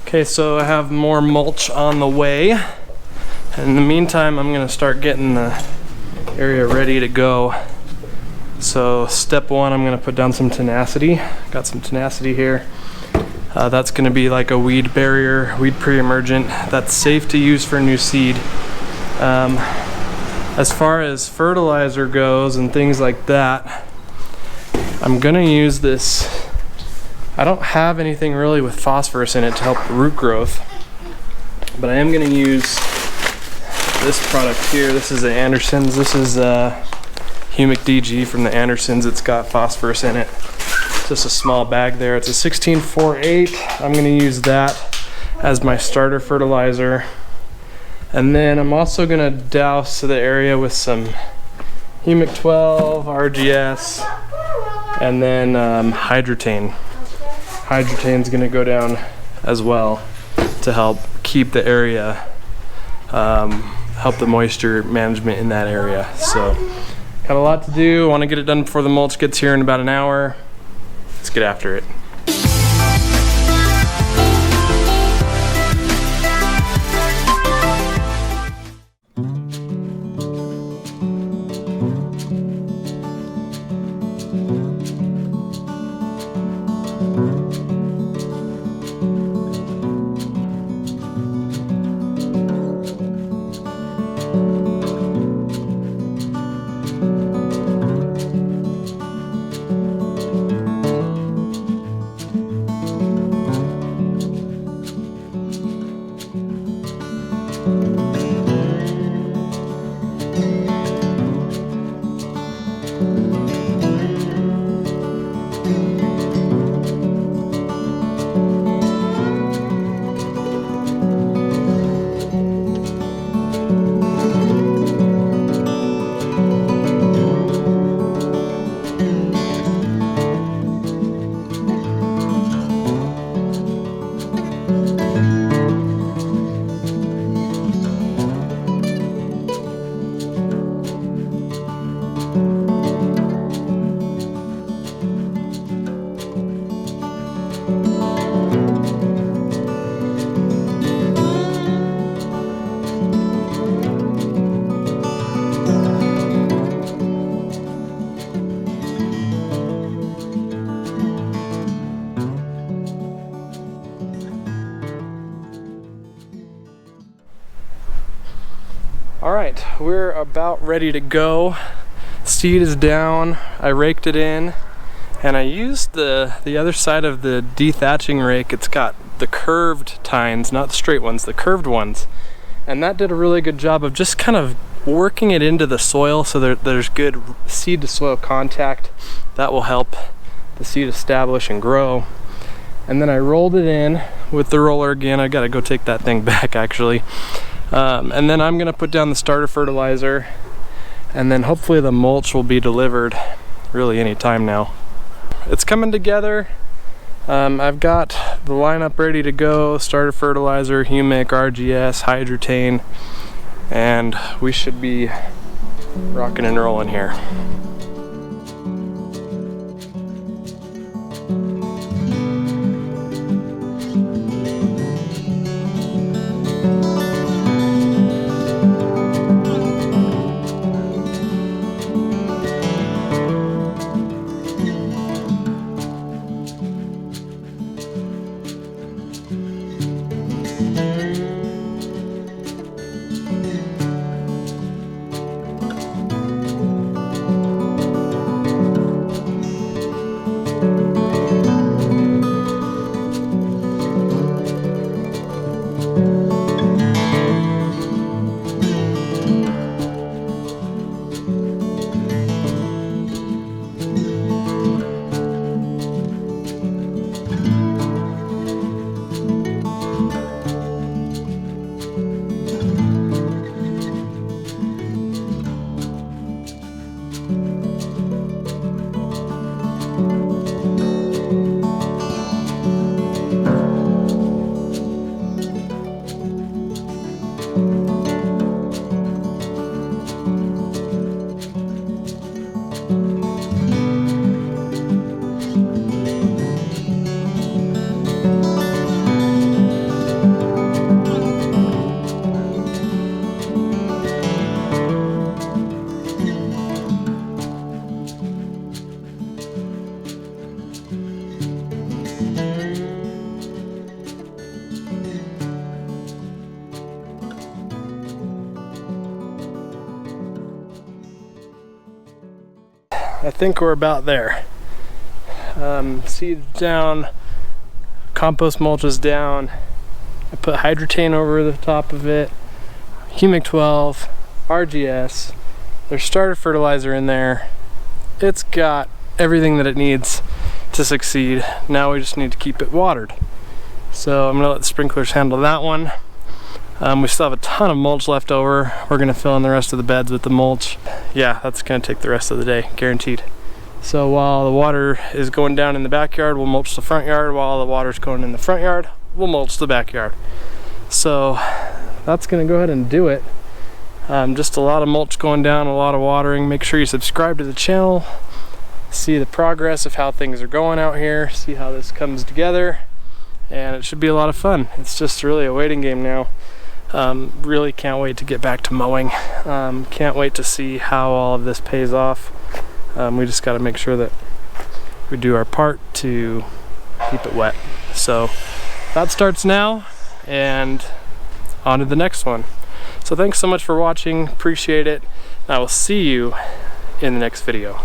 Okay, so I have more mulch on the way. And in the meantime, I'm gonna start getting the area ready to go. So step one, I'm gonna put down some Tenacity. Got some Tenacity here. That's gonna be like a weed barrier, weed pre-emergent. That's safe to use for new seed. As far as fertilizer goes and things like that, I'm gonna use this. I don't have anything really with phosphorus in it to help root growth, but I am gonna use this product here. This is the Andersons. This is Humic DG from the Andersons. It's got phosphorus in it. Just a small bag there. It's a 1648. I'm gonna use that as my starter fertilizer. And then I'm also gonna douse the area with some Humic12, RGS, and then Hydretain. Hydretain's gonna go down as well to help keep the area, help the moisture management in that area. So, got a lot to do. I wanna get it done before the mulch gets here in about an hour. Let's get after it. All right, we're about ready to go. Seed is down, I raked it in, and I used the other side of the dethatching rake. It's got the curved tines, not the straight ones, the curved ones. And that did a really good job of just kind of working it into the soil so there's good seed to soil contact. That will help the seed establish and grow. And then I rolled it in with the roller again. I gotta go take that thing back actually. And then I'm gonna put down the starter fertilizer, and then hopefully the mulch will be delivered really any time now. It's coming together. I've got the lineup ready to go: starter fertilizer, Humic, RGS, Hydretain, and we should be rocking and rolling here. I think we're about there. Seeds down, compost mulch is down. I put Hydretain over the top of it, Humic12, RGS. There's starter fertilizer in there. It's got everything that it needs to succeed. Now we just need to keep it watered. So I'm gonna let the sprinklers handle that one. We still have a ton of mulch left over. We're gonna fill in the rest of the beds with the mulch. Yeah, that's gonna take the rest of the day, guaranteed. So while the water is going down in the backyard, we'll mulch the front yard. While the water's going in the front yard, we'll mulch the backyard. So that's gonna go ahead and do it. Just a lot of mulch going down, a lot of watering. Make sure you subscribe to the channel, see the progress of how things are going out here, see how this comes together, and it should be a lot of fun. It's just really a waiting game now. Really can't wait to get back to mowing. Can't wait to see how all of this pays off. We just got to make sure that we do our part to keep it wet. So that starts now, and on to the next one. So thanks so much for watching, appreciate it. I will see you in the next video.